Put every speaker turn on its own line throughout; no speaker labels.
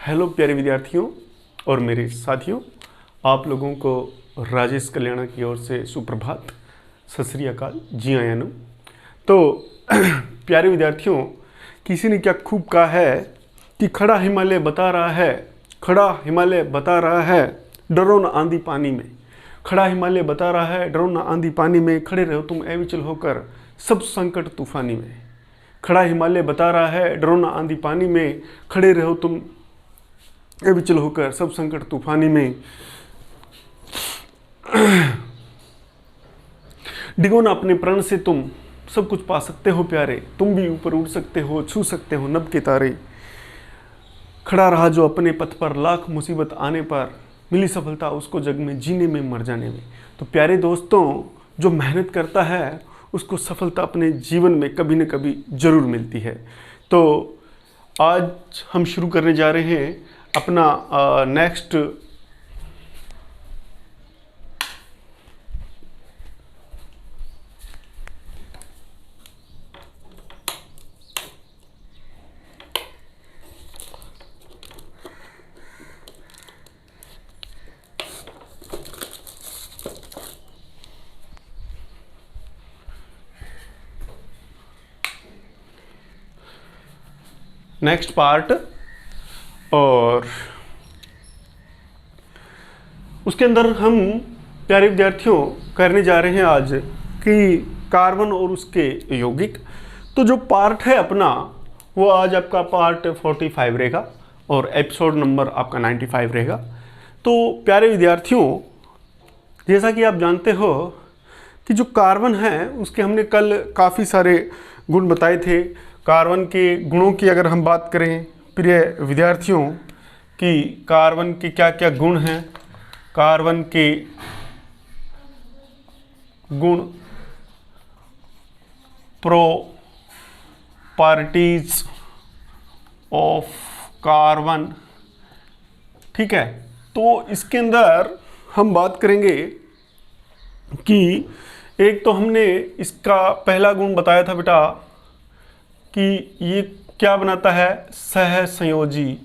Hello प्यारे विद्यार्थियों और मेरे साथियों, आप लोगों को राजेश कल्याणा की ओर से सुप्रभात, सत श्री अकाल, जी आयानु। तो प्यारे विद्यार्थियों, किसी ने क्या खूब कहा है कि खड़ा हिमालय बता रहा है, खड़ा हिमालय बता रहा है, डरो न आंधी पानी में। खड़ा हिमालय बता रहा है, डरो न आंधी पानी में, खड़े रहो तुम अविचल होकर सब संकट तूफानी में। खड़ा हिमालय बता रहा है, डरो न आंधी पानी में, खड़े रहो तुम अविचल होकर सब संकट तूफानी में। डिगो ना अपने प्रण से, तुम सब कुछ पा सकते हो प्यारे, तुम भी ऊपर उड़ सकते हो, छू सकते हो नभ के तारे। खड़ा रहा जो अपने पथ पर, लाख मुसीबत आने पर मिली सफलता उसको जग में जीने में मर जाने में। तो प्यारे दोस्तों, जो मेहनत करता है उसको सफलता अपने जीवन में कभी न कभी जरूर मिलती है। तो आज हम शुरू करने जा रहे हैं अपना नेक्स्ट पार्ट, और उसके अंदर हम प्यारे विद्यार्थियों करने जा रहे हैं आज कि कार्बन और उसके यौगिक। तो जो पार्ट है अपना, वो आज आपका पार्ट 45 रहेगा और एपिसोड नंबर आपका 95 रहेगा। तो प्यारे विद्यार्थियों, जैसा कि आप जानते हो कि जो कार्बन है उसके हमने कल काफ़ी सारे गुण बताए थे। कार्बन के गुणों की अगर हम बात करें प्रिय विद्यार्थियों कि कार्बन के क्या क्या गुण हैं, कार्बन के गुण, प्रॉपर्टीज ऑफ कार्बन, ठीक है। तो इसके अंदर हम बात करेंगे कि एक तो हमने इसका पहला गुण बताया था बेटा कि ये क्या बनाता है, सहसंयोजी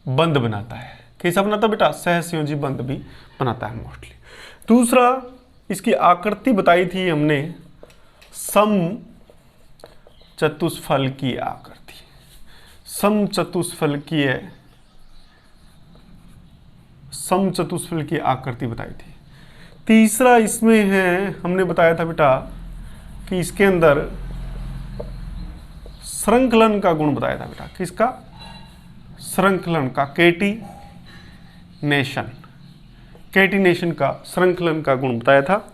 बंध बनाता है। कैसा बनाता है बेटा, सहसंयोजी बंध भी बनाता है मोस्टली। दूसरा, इसकी आकृति बताई थी हमने, सम चतुष्फल की आकृति, सम चतुष्फल की आकृति बताई थी। तीसरा इसमें है, हमने बताया था बेटा कि इसके अंदर श्रृंखलन का गुण बताया था बेटा। किसका? श्रृंखलन का, कैटिनेशन का, श्रृंखलन का गुण बताया था।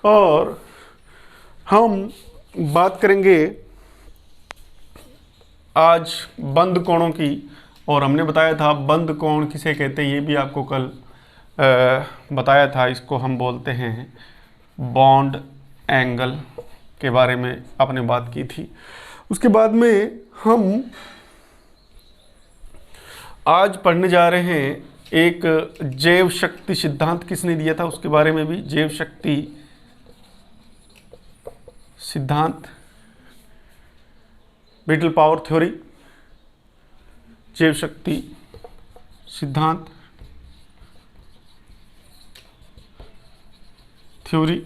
और हम बात करेंगे आज बंद कोणों की, और हमने बताया था बंद कोण किसे कहते हैं, ये भी आपको कल बताया था। इसको हम बोलते हैं बॉन्ड एंगल के बारे में आपने बात की थी। उसके बाद में हम आज पढ़ने जा रहे हैं एक जैव शक्ति सिद्धांत, किसने दिया था उसके बारे में भी, जैव शक्ति सिद्धांत, विटल पावर थ्योरी, जैव शक्ति सिद्धांत थ्योरी,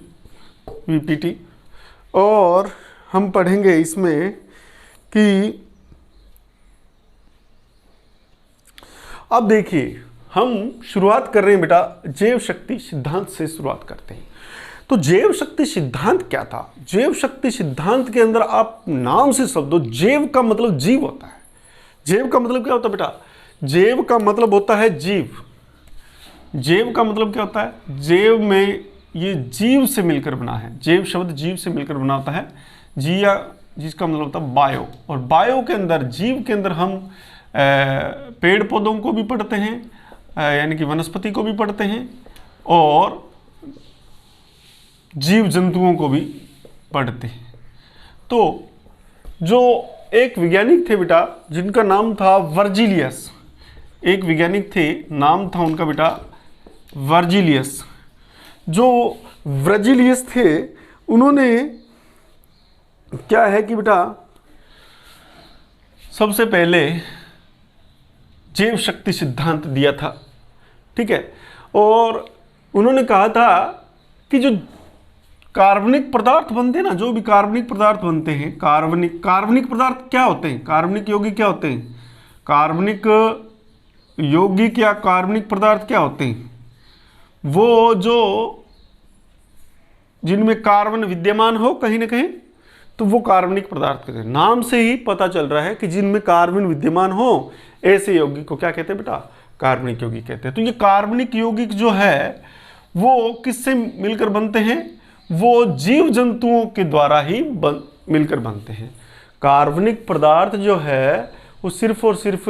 वीपीटी। और हम पढ़ेंगे इसमें कि अब देखिए, हम शुरुआत कर रहे हैं बेटा जैव शक्ति सिद्धांत से शुरुआत करते हैं। तो जैव शक्ति सिद्धांत क्या था? जैव शक्ति सिद्धांत के अंदर आप नाम से शब्दों, जैव का मतलब जीव होता है। जैव का मतलब क्या होता है बेटा? जैव का मतलब होता है जीव। जैव का मतलब क्या होता है? जैव में ये जीव से मिलकर बना है। जैव शब्द जीव से मिलकर बना होता है, जिया जिसका मतलब होता है बायो। और बायो के अंदर, जीव के अंदर हम पेड़ पौधों को भी पढ़ते हैं, यानी कि वनस्पति को भी पढ़ते हैं, और जीव जंतुओं को भी पढ़ते हैं। तो जो एक वैज्ञानिक थे बेटा जिनका नाम था वर्जिलियस, एक वैज्ञानिक थे, नाम था उनका बेटा वर्जिलियस। जो वर्जिलियस थे उन्होंने क्या है कि बेटा सबसे पहले जैव शक्ति सिद्धांत दिया था, ठीक है। और उन्होंने कहा था कि जो कार्बनिक पदार्थ बनते हैं ना, जो भी कार्बनिक पदार्थ बनते हैं, कार्बनिक पदार्थ क्या होते हैं, कार्बनिक यौगिक क्या होते हैं, कार्बनिक यौगिक या कार्बनिक पदार्थ क्या होते हैं, वो जो जिनमें कार्बन विद्यमान हो कहीं ना कहीं, तो वो कार्बनिक पदार्थ कहते हैं। नाम से ही पता चल रहा है कि जिनमें कार्बन विद्यमान हो ऐसे यौगिक को क्या कहते हैं बेटा, कार्बनिक यौगिक कहते हैं। तो ये कार्बनिक यौगिक जो है वो किससे मिलकर बनते हैं, वो जीव जंतुओं के द्वारा ही मिलकर बनते हैं। कार्बनिक पदार्थ जो है वो सिर्फ और सिर्फ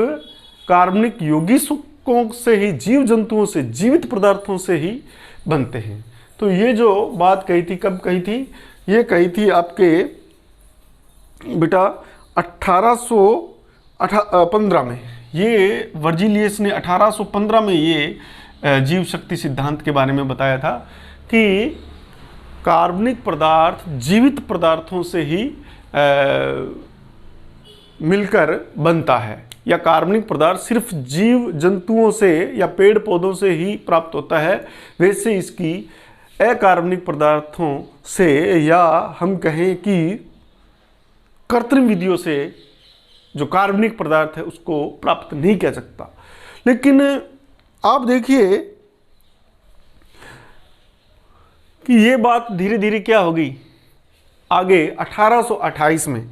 कार्बनिक यौगिकों से ही, जीव जंतुओं से, जीवित पदार्थों से ही बनते हैं। तो ये जो बात कही थी, कब कही थी, ये कही थी आपके बेटा 1815 में। ये वर्जिलियस ने 1815 में ये जीव शक्ति सिद्धांत के बारे में बताया था कि कार्बनिक पदार्थ जीवित पदार्थों से ही मिलकर बनता है, या कार्बनिक पदार्थ सिर्फ जीव जंतुओं से या पेड़ पौधों से ही प्राप्त होता है। वैसे इसकी अकार्बनिक पदार्थों से, या हम कहें कि कृत्रिम विधियों से जो कार्बनिक पदार्थ है उसको प्राप्त नहीं किया जा सकता। लेकिन आप देखिए कि ये बात धीरे धीरे क्या होगी आगे 1828 में।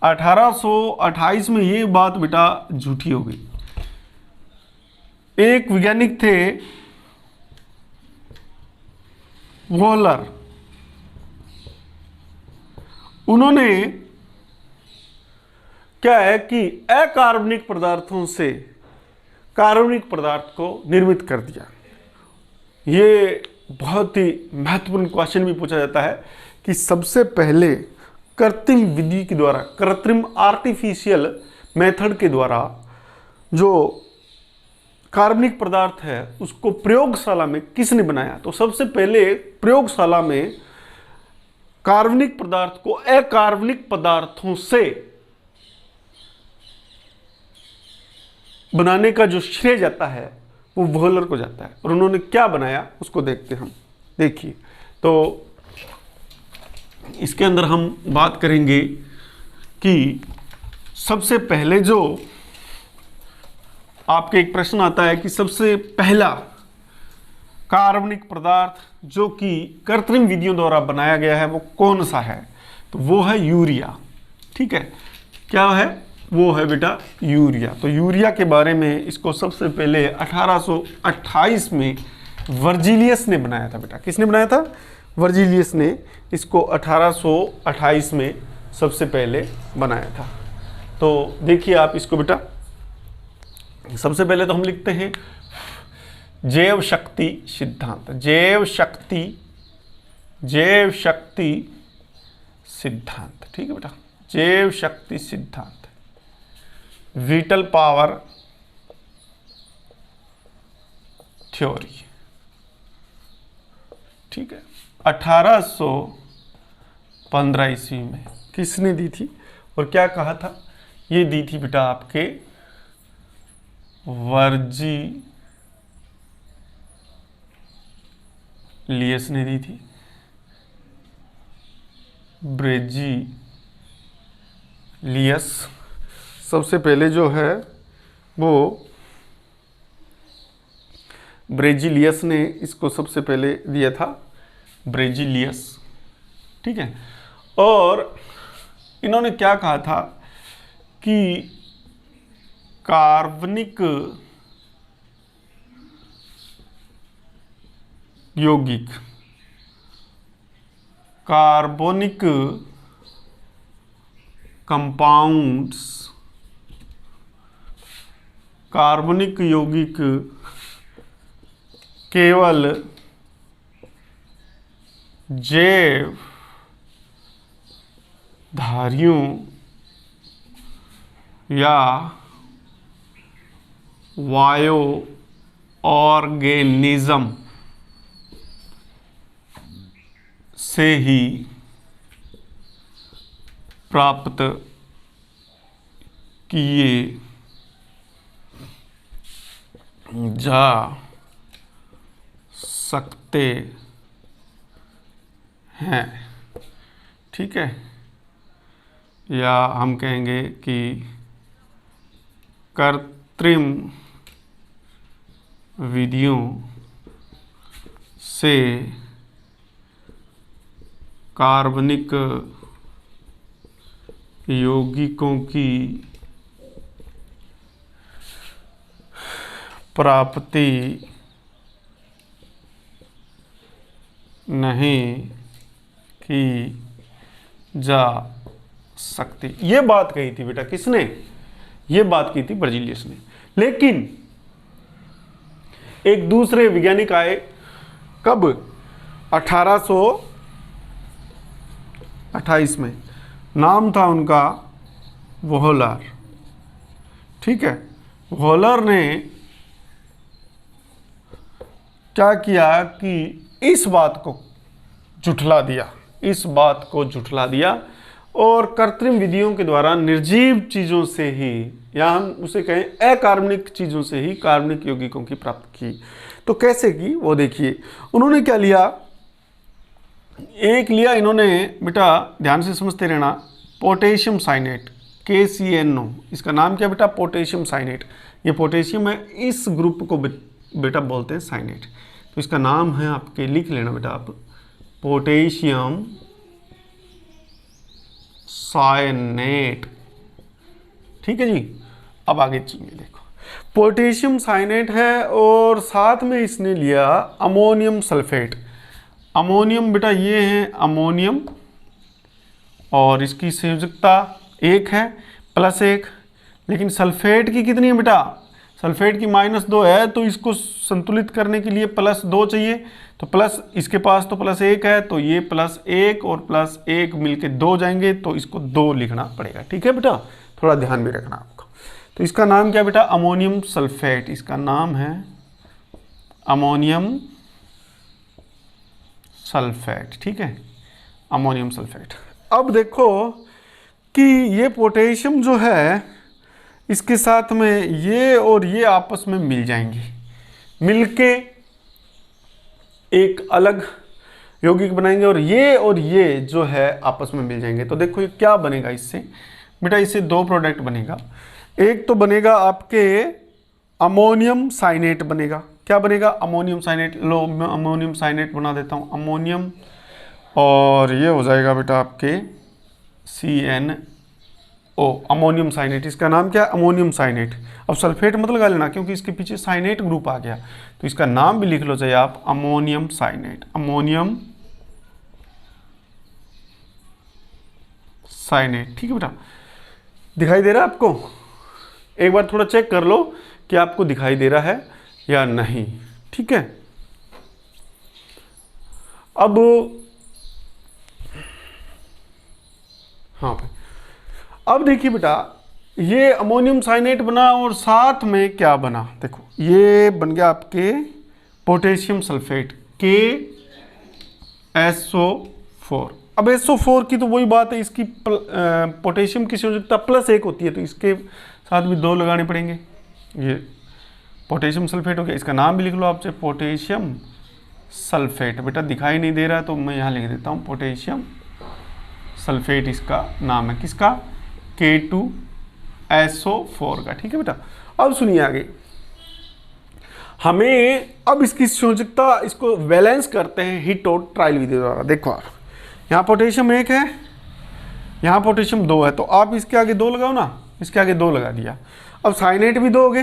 1828 में ये बात बेटा झूठी हो गई। एक वैज्ञानिक थे वॉलर, उन्होंने क्या है कि अकार्बनिक पदार्थों से कार्बनिक पदार्थ को निर्मित कर दिया। ये बहुत ही महत्वपूर्ण क्वेश्चन भी पूछा जाता है कि सबसे पहले कृत्रिम विधि के द्वारा, कृत्रिम आर्टिफिशियल मेथड के द्वारा जो कार्बनिक पदार्थ है उसको प्रयोगशाला में किसने बनाया। तो सबसे पहले प्रयोगशाला में कार्बनिक पदार्थ को अकार्बनिक पदार्थों से बनाने का जो श्रेय जाता है वो वॉलर को जाता है। और उन्होंने क्या बनाया उसको देखते हम। देखिए, तो इसके अंदर हम बात करेंगे कि सबसे पहले जो आपके एक प्रश्न आता है कि सबसे पहला कार्बनिक पदार्थ जो कि कृत्रिम विधियों द्वारा बनाया गया है वो कौन सा है, तो वो है यूरिया। ठीक है, क्या है, वो है बेटा यूरिया। तो यूरिया के बारे में इसको सबसे पहले 1828 में वर्जिलियस ने बनाया था बेटा। किसने बनाया था, वर्जिलियस ने इसको 1828 में सबसे पहले बनाया था। तो देखिए आप इसको बेटा, सबसे पहले तो हम लिखते हैं जैव शक्ति सिद्धांत। जैव शक्ति सिद्धांत, ठीक है बेटा, जैव शक्ति सिद्धांत, विटल पावर थ्योरी। ठीक है, 1815 ईस्वी में किसने दी थी और क्या कहा था, ये दी थी बेटा आपके वर्जिलियस ने दी थी। ब्रेजिलियस सबसे पहले जो है वो ब्रेजिलियस ने इसको सबसे पहले दिया था, ब्रेजिलियस। ठीक है, और इन्होंने क्या कहा था कि कार्बनिक यौगिक, कार्बनिक कंपाउंड्स, कार्बनिक यौगिक केवल जैव धारियों या बायो ऑर्गेनिज्म से ही प्राप्त किए जा सकते हैं, ठीक है। या हम कहेंगे कि कृत्रिम विधियों से कार्बनिक यौगिकों की प्राप्ति नहीं की जा सकती। ये बात कही थी बेटा किसने? ये बात की थी बर्जीलियस ने। लेकिन एक दूसरे वैज्ञानिक आए, कब? 1828 में। नाम था उनका वोहलर, ठीक है। वोहलर ने क्या किया कि इस बात को झुठला दिया, और कृत्रिम विधियों के द्वारा निर्जीव चीज़ों से ही, या हम उसे कहें अकार्बनिक चीज़ों से ही कार्बनिक यौगिकों की प्राप्ति की। तो कैसे की वो देखिए। उन्होंने क्या लिया, एक लिया इन्होंने, बेटा ध्यान से समझते रहना, पोटेशियम साइनेट, KCNO। इसका नाम क्या बेटा? Potassium cyanate. ये पोटेशियम है, इस ग्रुप को बेटा बोलते हैं साइनेट। तो इसका नाम है, आपके लिख लेना बेटा आप, पोटेशियम साइनेट, ठीक है जी। अब आगे चलिए, देखो पोटेशियम साइनेट है, और साथ में इसने लिया अमोनियम सल्फेट। अमोनियम बेटा ये है अमोनियम, और इसकी संयोजकता 1 है +1, लेकिन सल्फेट की कितनी है बेटा? सल्फेट की -2 है, तो इसको संतुलित करने के लिए +2 चाहिए। तो प्लस इसके पास तो +1 है, तो ये +1 और +1 मिलके 2 जाएंगे, तो इसको 2 लिखना पड़ेगा, ठीक है बेटा। थोड़ा ध्यान भी रखना आपको। तो इसका नाम क्या बेटा? Ammonium sulphate. इसका नाम है अमोनियम सल्फेट, ठीक है, अमोनियम सल्फेट। अब देखो कि ये पोटेशियम जो है, इसके साथ में ये और ये आपस में मिल जाएंगे, मिलके एक अलग यौगिक बनाएंगे, और ये जो है आपस में मिल जाएंगे। तो देखो ये क्या बनेगा इससे बेटा? इससे 2 प्रोडक्ट बनेगा। एक तो बनेगा आपके अमोनियम साइनेट बनेगा। क्या बनेगा? अमोनियम साइनेट। लो अमोनियम साइनेट बना देता हूँ, अमोनियम, और ये हो जाएगा बेटा आपके CNO, अमोनियम साइनेट। इसका नाम क्या है? Ammonium cyanate. अब सल्फेट मत लगा लेना, क्योंकि इसके पीछे साइनेट ग्रुप आ गया, तो इसका नाम भी लिख लो चाहिए आप, अमोनियम साइनेट, अमोनियम साइनेट, ठीक है बेटा। दिखाई दे रहा है आपको? एक बार थोड़ा चेक कर लो कि आपको दिखाई दे रहा है या नहीं, ठीक है। अब हाँ भाई, अब देखिए बेटा, ये अमोनियम साइनेट बना, और साथ में क्या बना? देखो ये बन गया आपके पोटेशियम सल्फेट, KSO4। अब SO4 की तो वही बात है, इसकी पोटेशियम की संयोजकता +1 होती है, तो इसके साथ भी 2 लगाने पड़ेंगे। ये पोटेशियम सल्फेट हो गया। इसका नाम भी लिख लो आपसे, पोटेशियम सल्फेट। बेटा दिखाई नहीं दे रहा है, तो मैं यहाँ लिख देता हूँ पोटेशियम सल्फेट, इसका नाम है किसका? K2SO4 का, ठीक है बेटा। अब सुनिए आगे, हमें अब इसकी संयोजकता, इसको बैलेंस करते हैं हिट और ट्रायल विधि द्वारा। देखो आप, यहाँ पोटेशियम 1 है, यहाँ पोटेशियम 2 है, तो आप इसके आगे 2 लगाओ ना, इसके आगे 2 लगा दिया। अब साइनेट भी 2 हो गए,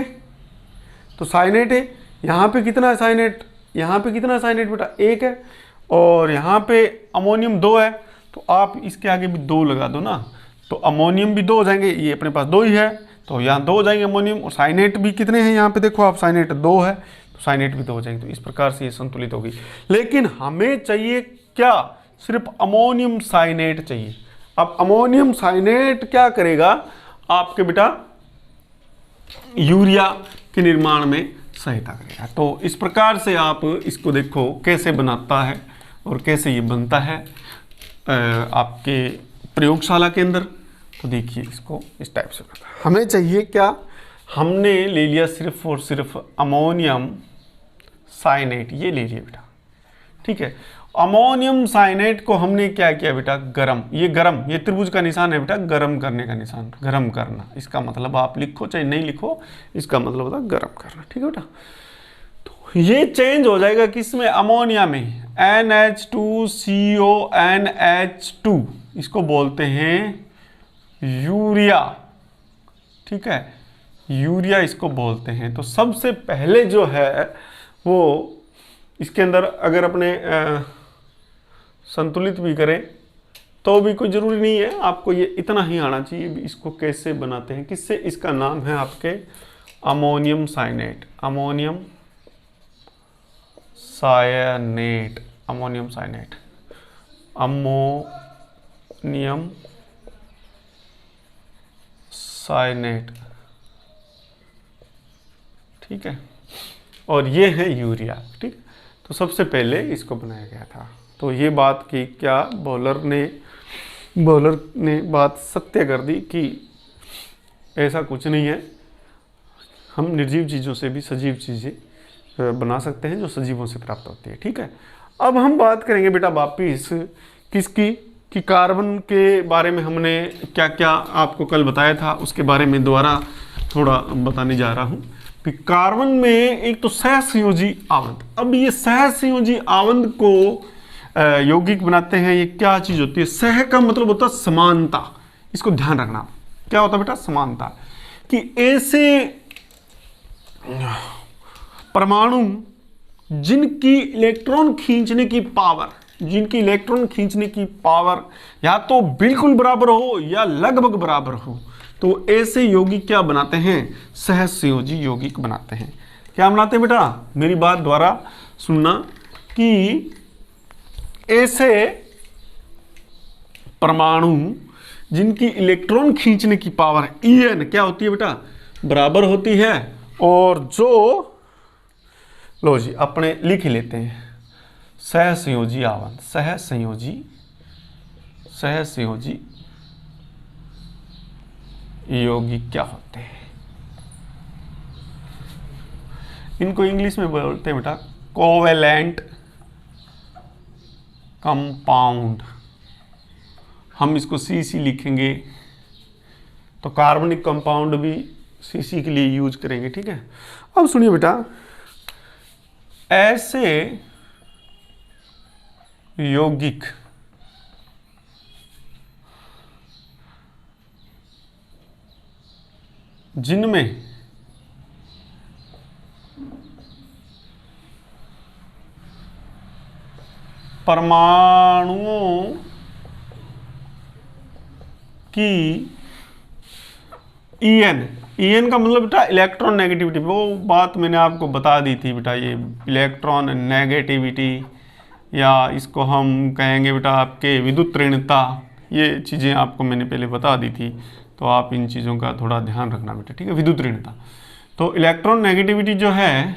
तो साइनेट है, यहाँ पे कितना है साइनेट? यहाँ पे कितना है साइनेट बेटा? 1 है, और यहाँ पे अमोनियम 2 है, तो आप इसके आगे भी 2 लगा दो ना, तो अमोनियम भी 2 हो जाएंगे, ये अपने पास 2 ही है, तो यहाँ 2 हो जाएंगे अमोनियम, और साइनेट भी कितने हैं यहाँ पे? देखो आप, साइनेट 2 है, तो साइनेट भी 2 हो जाएंगे। तो इस प्रकार से ये संतुलित होगी। लेकिन हमें चाहिए क्या? सिर्फ अमोनियम साइनेट चाहिए। अब अमोनियम साइनेट क्या करेगा आपके बेटा? यूरिया के निर्माण में सहायता करेगा। तो इस प्रकार से आप इसको देखो कैसे बनाता है और कैसे ये बनता है आपके प्रयोगशाला के अंदर, तो देखिए इसको इस टाइप से करता है। हमें चाहिए क्या, हमने ले लिया सिर्फ और सिर्फ अमोनियम साइनेट, ये ले लिया बेटा, ठीक है। अमोनियम साइनेट को हमने क्या किया बेटा, गरम, ये गरम, ये त्रिभुज का निशान है बेटा, गरम करने का निशान, गरम करना, इसका मतलब आप लिखो चाहे नहीं लिखो, इसका मतलब होता है गरम करना, ठीक है बेटा। तो ये चेंज हो जाएगा किसमें, अमोनिया में, NH2CONH2, इसको बोलते हैं यूरिया, ठीक है, यूरिया इसको बोलते हैं। तो सबसे पहले जो है वो इसके अंदर अगर अपने संतुलित भी करें तो भी कोई ज़रूरी नहीं है, आपको ये इतना ही आना चाहिए इसको कैसे बनाते हैं, किससे, इसका नाम है आपके ammonium cyanate, ammonium cyanate, ammonium cyanate, ammonium cyanate, ठीक है। और ये है यूरिया, ठीक। तो सबसे पहले इसको बनाया गया था। तो ये बात की क्या, बॉलर ने बात सत्य कर दी कि ऐसा कुछ नहीं है, हम निर्जीव चीज़ों से भी सजीव चीज़ें बना सकते हैं जो सजीवों से प्राप्त होती है, ठीक है। अब हम बात करेंगे बेटा वापिस किसकी, कि कार्बन के बारे में हमने क्या क्या आपको कल बताया था, उसके बारे में दोबारा थोड़ा बताने जा रहा हूँ। कार्बन में एक तो सहसंयोजी आवंत, अब ये सहसंयोजी आवंत को यौगिक बनाते हैं, ये क्या चीज होती है, सह का मतलब होता है समानता, इसको ध्यान रखना, क्या होता है बेटा, समानता, कि ऐसे परमाणु जिनकी इलेक्ट्रॉन खींचने की पावर, जिनकी इलेक्ट्रॉन खींचने की पावर या तो बिल्कुल बराबर हो या लगभग बराबर हो, तो ऐसे यौगिक क्या बनाते हैं, सहसंयोजी यौगिक बनाते हैं। क्या बनाते हैं बेटा, मेरी बात द्वारा सुनना, कि ऐसे परमाणु जिनकी इलेक्ट्रॉन खींचने की पावर En क्या होती है बेटा, बराबर होती है, और जो, लो जी अपने लिख ही लेते हैं, सहसंयोजी आवंत, सहसंयोजी यौगिक क्या होते हैं, इनको इंग्लिश में बोलते हैं बेटा कोवेलेंट कंपाउंड, हम इसको CC लिखेंगे, तो कार्बनिक कंपाउंड भी CC के लिए यूज करेंगे, ठीक है। अब सुनिए बेटा, ऐसे यौगिक जिनमें परमाणुओं की En का मतलब बेटा इलेक्ट्रॉन नेगेटिविटी, वो बात मैंने आपको बता दी थी बेटा, ये इलेक्ट्रॉन नेगेटिविटी या इसको हम कहेंगे बेटा आपके विद्युत ऋणता, ये चीज़ें आपको मैंने पहले बता दी थी, तो आप इन चीज़ों का थोड़ा ध्यान रखना बेटा, ठीक है। विद्युत ऋणता, तो इलेक्ट्रॉन नेगेटिविटी जो है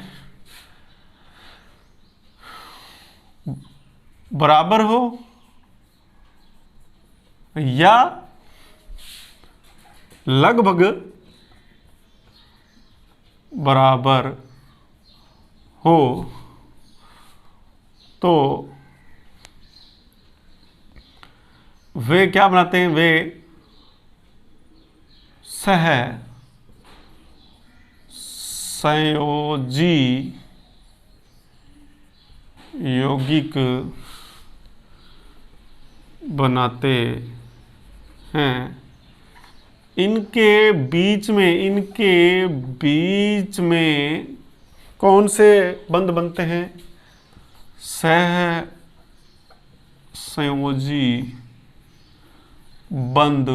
बराबर हो या लगभग बराबर हो, तो वे क्या बनाते हैं, वे सहसंयोजी यौगिक बनाते हैं। इनके बीच में कौन से बंध बनते हैं, सहसंयोजी बंध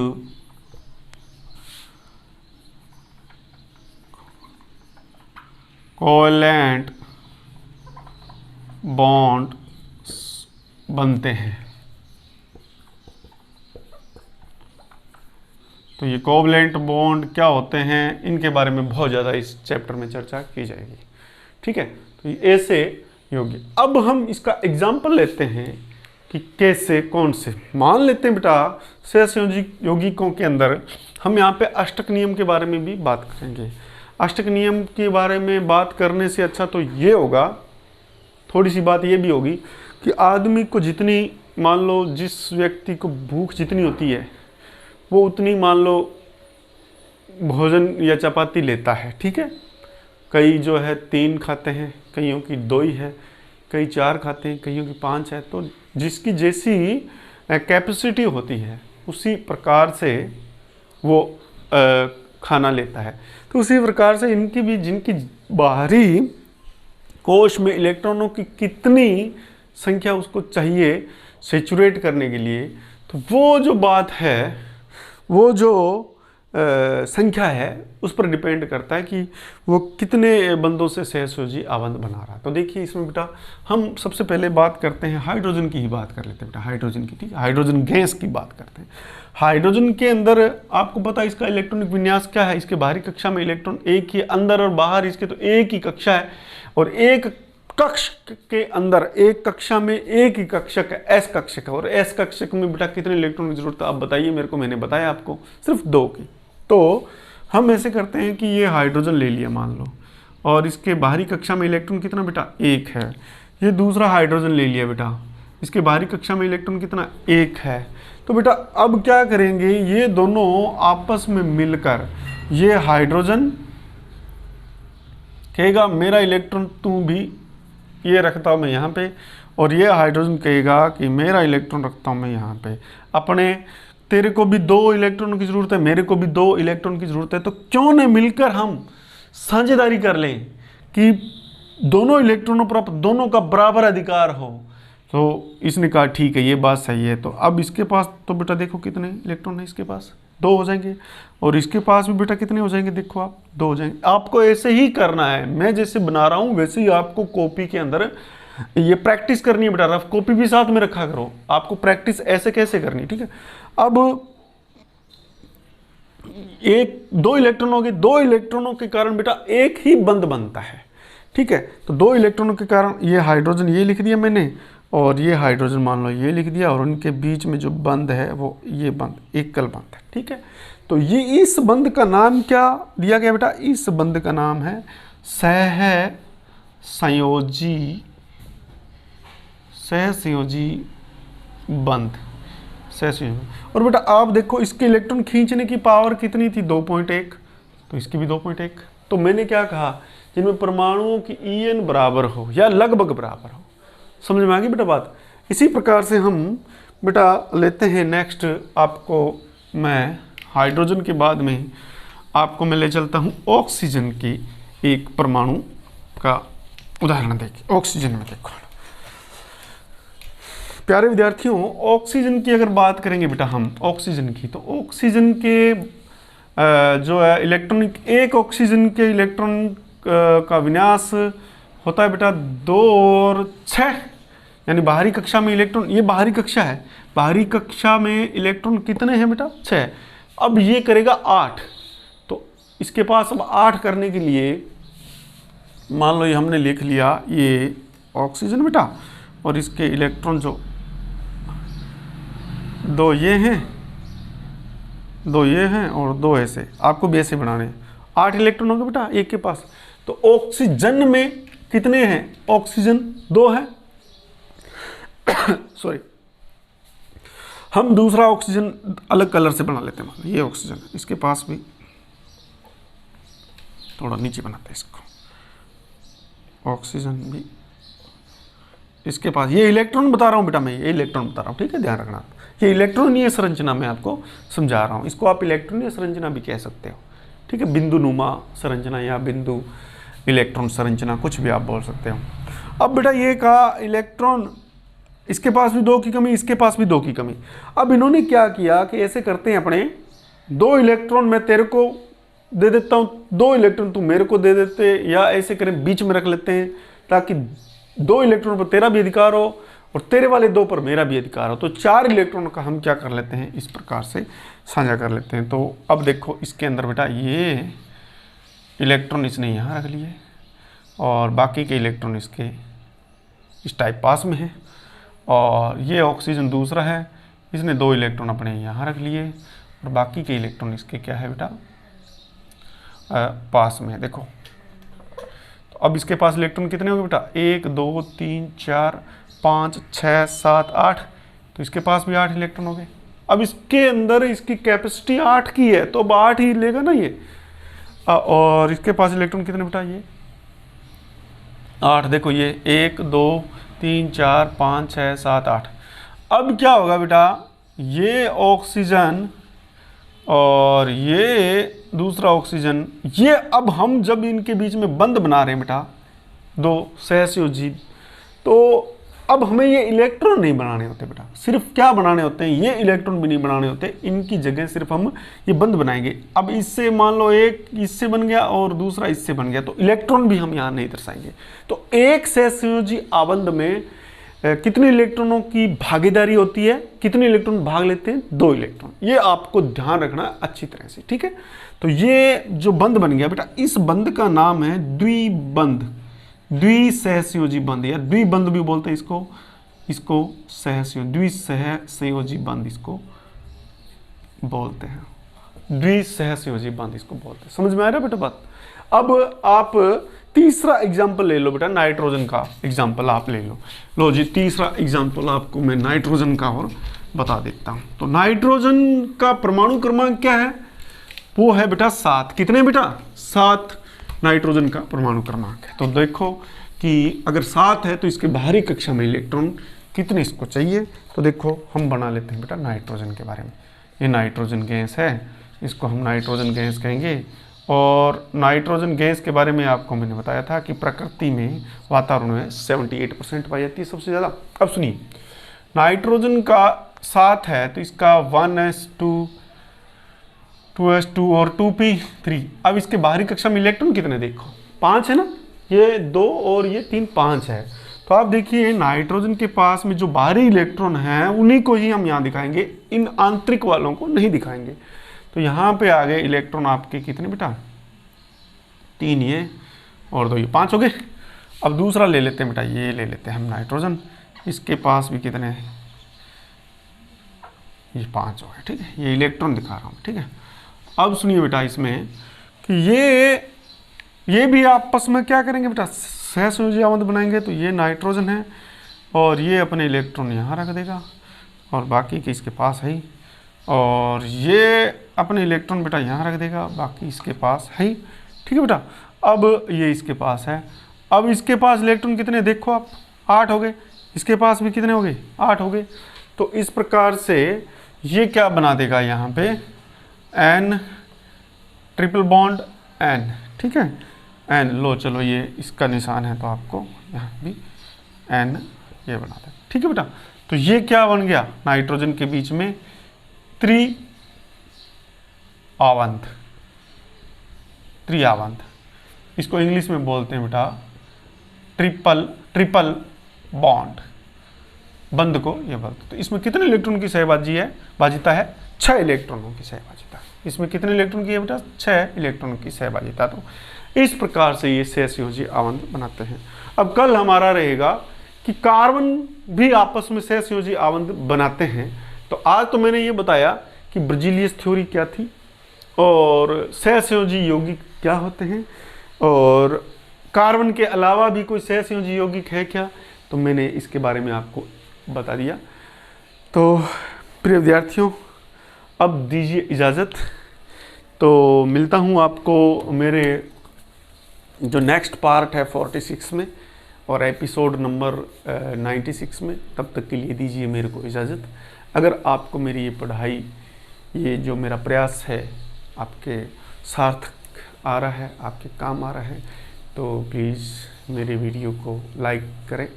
कोवेलेंट बॉन्ड बनते हैं। तो ये कोवेलेंट बॉन्ड क्या होते हैं, इनके बारे में बहुत ज़्यादा इस चैप्टर में चर्चा की जाएगी, ठीक है। तो ये ऐसे यौगिक, अब हम इसका एग्जाम्पल लेते हैं कि कैसे, कौन से। मान लेते हैं बेटा सहस्त्र यौगिकों के अंदर हम यहाँ पे अष्टक नियम के बारे में भी बात करेंगे। अष्टक नियम के बारे में बात करने से अच्छा तो ये होगा, थोड़ी सी बात ये भी होगी कि आदमी को जितनी, मान लो जिस व्यक्ति को भूख जितनी होती है वो उतनी मान लो भोजन या चपाती लेता है, ठीक है। कई जो है 3 खाते हैं, कईयों की 2 ही है, कई 4 खाते हैं, कईयों की 5 है। तो जिसकी जैसी कैपेसिटी होती है उसी प्रकार से वो खाना लेता है। तो उसी प्रकार से इनकी भी, जिनकी बाहरी कोश में इलेक्ट्रॉनों की कितनी संख्या उसको चाहिए सेचुरेट करने के लिए, तो वो जो बात है, वो जो संख्या है उस पर डिपेंड करता है कि वो कितने बंदों से सहसयोजी आबंध बना रहा है। तो देखिए इसमें बेटा हम सबसे पहले बात करते हैं हाइड्रोजन की ही बात कर लेते हैं बेटा, हाइड्रोजन की, ठीक है। हाइड्रोजन गैस की बात करते हैं। हाइड्रोजन के अंदर आपको पता है इसका इलेक्ट्रॉनिक विन्यास क्या है। इसके बाहरी कक्षा में इलेक्ट्रॉन एक ही, अंदर और बाहर इसके तो एक ही कक्षा है, और एक कक्ष के अंदर, एक कक्षा में एक ही कक्षक है, एस कक्षक है। और एस कक्षक में बेटा कितने इलेक्ट्रॉन की जरूरत है आप बताइए मेरे को, मैंने बताया आपको सिर्फ 2 की। तो हम ऐसे करते हैं कि ये हाइड्रोजन ले लिया मान लो, और इसके बाहरी कक्षा में इलेक्ट्रॉन कितना बेटा 1 है। ये दूसरा हाइड्रोजन ले लिया बेटा, इसके बाहरी कक्षा में इलेक्ट्रॉन कितना 1 है। तो बेटा अब क्या करेंगे, ये दोनों आपस में मिलकर, ये हाइड्रोजन कहेगा मेरा इलेक्ट्रॉन तू भी ये रखता हूँ मैं यहाँ पे, और ये हाइड्रोजन कहेगा कि मेरा इलेक्ट्रॉन रखता हूँ मैं यहाँ पे। अपने तेरे को भी 2 इलेक्ट्रॉनों की ज़रूरत है, मेरे को भी 2 इलेक्ट्रॉन की ज़रूरत है, तो क्यों न मिलकर हम साझेदारी कर लें कि दोनों इलेक्ट्रॉनों पर दोनों का बराबर अधिकार हो। तो इसने कहा ठीक है ये बात सही है। तो अब इसके पास तो बेटा देखो कितने इलेक्ट्रॉन है, इसके पास 2 हो जाएंगे, और इसके पास भी बेटा कितने हो जाएंगे, देखो आप 2 हो जाएंगे। आपको ऐसे ही करना है, मैं जैसे बना रहा हूँ वैसे ही आपको कॉपी के अंदर ये प्रैक्टिस करनी है बेटा। रफ कॉपी भी साथ में रखा करो, आपको प्रैक्टिस ऐसे कैसे करनी, ठीक है। अब 2 इलेक्ट्रॉन हो गए, 2 इलेक्ट्रॉनों के कारण बेटा एक ही बंध बनता है, ठीक है। तो 2 इलेक्ट्रॉनों के कारण ये हाइड्रोजन ये लिख दिया मैंने, और ये हाइड्रोजन मान लो ये लिख दिया, और उनके बीच में जो बंध है वो ये बंध एकल बंध है, ठीक है। तो ये इस बंध का नाम क्या दिया गया बेटा, इस बंध का नाम है सहसंयोजी बंध, सहसंयोजी। और बेटा आप देखो इसके इलेक्ट्रॉन खींचने की पावर कितनी थी, 2.1, तो इसकी भी 2.1। तो मैंने क्या कहा, जिनमें परमाणुओं की En बराबर हो या लगभग बराबर हो। समझ में आ गई बेटा बात। इसी प्रकार से हम बेटा लेते हैं नेक्स्ट, आपको मैं हाइड्रोजन के बाद में आपको मैं ले चलता हूँ ऑक्सीजन की एक परमाणु का उदाहरण। देखिए ऑक्सीजन में देखो प्यारे विद्यार्थियों, ऑक्सीजन की अगर बात करेंगे बेटा हम ऑक्सीजन की, तो ऑक्सीजन के जो है इलेक्ट्रॉनिक, एक ऑक्सीजन के इलेक्ट्रॉन का विन्यास होता है बेटा 2 और 6, यानी बाहरी कक्षा में इलेक्ट्रॉन, ये बाहरी कक्षा है, बाहरी कक्षा में इलेक्ट्रॉन कितने हैं बेटा 6। अब ये करेगा 8, तो इसके पास अब 8 करने के लिए मान लो ये हमने लिख लिया ये ऑक्सीजन बेटा, और इसके इलेक्ट्रॉन जो 2 ये हैं, 2 ये हैं और 2 ऐसे, आपको भी ऐसे बनाने हैं। 8 इलेक्ट्रॉन होंगे बेटा एक के पास। तो ऑक्सीजन में कितने हैं, ऑक्सीजन 2 है सॉरी, हम दूसरा ऑक्सीजन अलग कलर से बना लेते हैं। मान ये ऑक्सीजन, इसके पास भी थोड़ा नीचे बनाते हैं इसको, ऑक्सीजन भी इसके पास, ये इलेक्ट्रॉन बता रहा हूँ बेटा मैं, ये इलेक्ट्रॉन बता रहा हूँ, ठीक है, ध्यान रखना। ये इलेक्ट्रॉनीय संरचना मैं आपको समझा रहा हूँ, इसको आप इलेक्ट्रॉनीय संरचना भी कह सकते हो, ठीक है, बिंदु नुमा संरचना या बिंदु इलेक्ट्रॉन संरचना, कुछ भी आप बोल सकते हो। अब बेटा ये कहा इलेक्ट्रॉन, इसके पास भी 2 की कमी, इसके पास भी 2 की कमी। अब इन्होंने क्या किया कि ऐसे करते हैं अपने, 2 इलेक्ट्रॉन मैं तेरे को दे देता हूँ, 2 इलेक्ट्रॉन तू मेरे को दे देते, या ऐसे करें बीच में रख लेते हैं ताकि 2 इलेक्ट्रॉन पर तेरा भी अधिकार हो और तेरे वाले 2 पर मेरा भी अधिकार हो। तो 4 इलेक्ट्रॉन का हम क्या कर लेते हैं, इस प्रकार से साझा कर लेते हैं। तो अब देखो इसके अंदर बेटा ये इलेक्ट्रॉन इसने यहाँ रख लिए और बाकी के इलेक्ट्रॉन इसके इस टाइप पास में है, और ये ऑक्सीजन दूसरा है, इसने 2 इलेक्ट्रॉन अपने यहाँ रख लिए और बाकी के इलेक्ट्रॉन इसके क्या है बेटा पास में है। देखो तो अब इसके पास इलेक्ट्रॉन कितने होंगे बेटा 1 2 3 4 5 6 7 8, तो इसके पास भी 8 इलेक्ट्रॉन हो गए। अब इसके अंदर इसकी कैपेसिटी 8 की है तो अब 8 ही लेगा ना ये। और इसके पास इलेक्ट्रॉन कितने बेटा ये 8, देखो ये 1 2 3 4 5 6 7 8। अब क्या होगा बेटा ये ऑक्सीजन और ये दूसरा ऑक्सीजन, ये अब हम जब इनके बीच में बंध बना रहे हैं बेटा 2 सहसंयोजी, तो अब हमें ये इलेक्ट्रॉन नहीं बनाने होते बेटा, सिर्फ क्या बनाने होते हैं ये इलेक्ट्रॉन भी नहीं बनाने होते, इनकी जगह सिर्फ हम ये बंध बनाएंगे। अब इससे मान लो एक इससे बन गया और दूसरा इससे बन गया, तो इलेक्ट्रॉन भी हम यहाँ नहीं दर्शाएंगे। तो एक सहसंयोजी आबंध में कितने इलेक्ट्रॉनों की भागीदारी होती है, कितने इलेक्ट्रॉन भाग लेते हैं 2 इलेक्ट्रॉन, ये आपको ध्यान रखना अच्छी तरह से, ठीक है। तो ये जो बंध बन गया बेटा इस बंध का नाम है द्विबंध, द्विसहसंयोजी बंध या द्विबंध भी बोलते हैं इसको, इसको द्विसहसंयोजी बंध इसको बोलते हैं, द्विसहसंयोजी बंध इसको बोलते हैं। समझ में आ रहा है बेटा बात। अब आप तीसरा एग्जाम्पल ले लो बेटा, नाइट्रोजन का एग्जाम्पल आप ले लो। लो जी तीसरा एग्जाम्पल आपको मैं नाइट्रोजन का और बता देता हूं। तो नाइट्रोजन का परमाणु क्रमांक क्या है, वो है बेटा 7। कितने बेटा 7 नाइट्रोजन का परमाणु क्रमांक है। तो देखो कि अगर 7 है तो इसके बाहरी कक्षा में इलेक्ट्रॉन कितने इसको चाहिए, तो देखो हम बना लेते हैं बेटा नाइट्रोजन के बारे में। ये नाइट्रोजन गैस है, इसको हम नाइट्रोजन गैस कहेंगे। और नाइट्रोजन गैस के बारे में आपको मैंने बताया था कि प्रकृति में वातावरण में 78% पाई जाती है सबसे ज़्यादा। अब सुनिए नाइट्रोजन का 7 है तो इसका 1s2 2s2 और 2p3। अब इसके बाहरी कक्षा में इलेक्ट्रॉन कितने देखो 5 है ना, ये 2 और ये 3 5 है। तो आप देखिए नाइट्रोजन के पास में जो बाहरी इलेक्ट्रॉन हैं उन्हीं को ही हम यहाँ दिखाएंगे, इन आंतरिक वालों को नहीं दिखाएंगे। तो यहाँ पे आ गए इलेक्ट्रॉन आपके कितने बेटा 3 ये और 2 ये 5 हो गए। अब दूसरा ले लेते हैं बेटा, ये ले लेते हैं हम नाइट्रोजन, इसके पास भी कितने हैं ये 5 हो गए, ठीक है। ये इलेक्ट्रॉन दिखा रहा हूँ, ठीक है। अब सुनिए बेटा इसमें कि ये भी आपस में क्या करेंगे बेटा सहसंयोजी आबंध बनाएंगे। तो ये नाइट्रोजन है और ये अपने इलेक्ट्रॉन यहाँ रख देगा और बाकी के इसके पास है ही, और ये अपने इलेक्ट्रॉन बेटा यहाँ रख देगा, बाकी इसके पास है ही, ठीक है बेटा। अब ये इसके पास है, अब इसके पास इलेक्ट्रॉन कितने देखो आप 8 हो गए, इसके पास भी कितने हो गए 8 हो गए। तो इस प्रकार से ये क्या बना देगा यहाँ पे N ट्रिपल बॉन्ड N, ठीक है N। लो चलो ये इसका निशान है तो आपको यहाँ भी N ये बना दे, ठीक है बेटा। तो ये क्या बन गया नाइट्रोजन के बीच में त्रिआबंध, इसको इंग्लिश में बोलते हैं बेटा ट्रिपल बॉन्ड बंध को ये बोलते। तो इसमें कितने इलेक्ट्रॉन की सहभाजिता है 6 इलेक्ट्रॉनों की सहभाजिता। इसमें कितने इलेक्ट्रॉन की है बेटा 6 इलेक्ट्रॉन की सहभाजिता। तो इस प्रकार से ये सहसंयोजी आबंध बनाते हैं। अब कल हमारा रहेगा कि कार्बन भी आपस में सहसंयोजी आबंध बनाते हैं। तो आज तो मैंने ये बताया कि ब्रिजिलियस थ्योरी क्या थी और सहसंयोजी यौगिक क्या होते हैं और कार्बन के अलावा भी कोई सहसंयोजी यौगिक है क्या, तो मैंने इसके बारे में आपको बता दिया। तो प्रिय विद्यार्थियों अब दीजिए इजाज़त, तो मिलता हूँ आपको मेरे जो नेक्स्ट पार्ट है 46 में और एपिसोड नंबर 96 में। तब तक के लिए दीजिए मेरे को इजाज़त। अगर आपको मेरी ये पढ़ाई, ये जो मेरा प्रयास है आपके सार्थक आ रहा है, आपके काम आ रहा है, तो प्लीज़ मेरे वीडियो को लाइक करें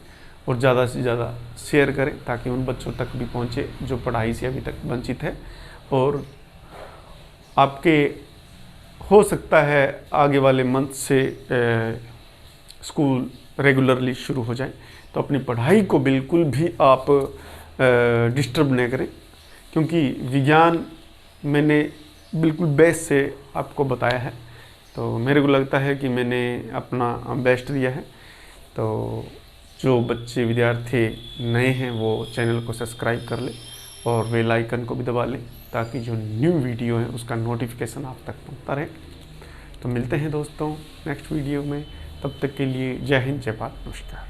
और ज़्यादा से ज़्यादा शेयर करें ताकि उन बच्चों तक भी पहुँचे जो पढ़ाई से अभी तक वंचित है। और आपके हो सकता है आगे वाले मंथ से स्कूल रेगुलरली शुरू हो जाए, तो अपनी पढ़ाई को बिल्कुल भी आप डिस्टर्ब नहीं करें, क्योंकि विज्ञान मैंने बिल्कुल बेस्ट से आपको बताया है। तो मेरे को लगता है कि मैंने अपना बेस्ट दिया है। तो जो बच्चे विद्यार्थी नए हैं वो चैनल को सब्सक्राइब कर ले और बेल आइकन को भी दबा लें, ताकि जो न्यू वीडियो है उसका नोटिफिकेशन आप तक पहुंचता रहे। तो मिलते हैं दोस्तों नेक्स्ट वीडियो में, तब तक के लिए जय हिंद, जय भारत, नमस्कार।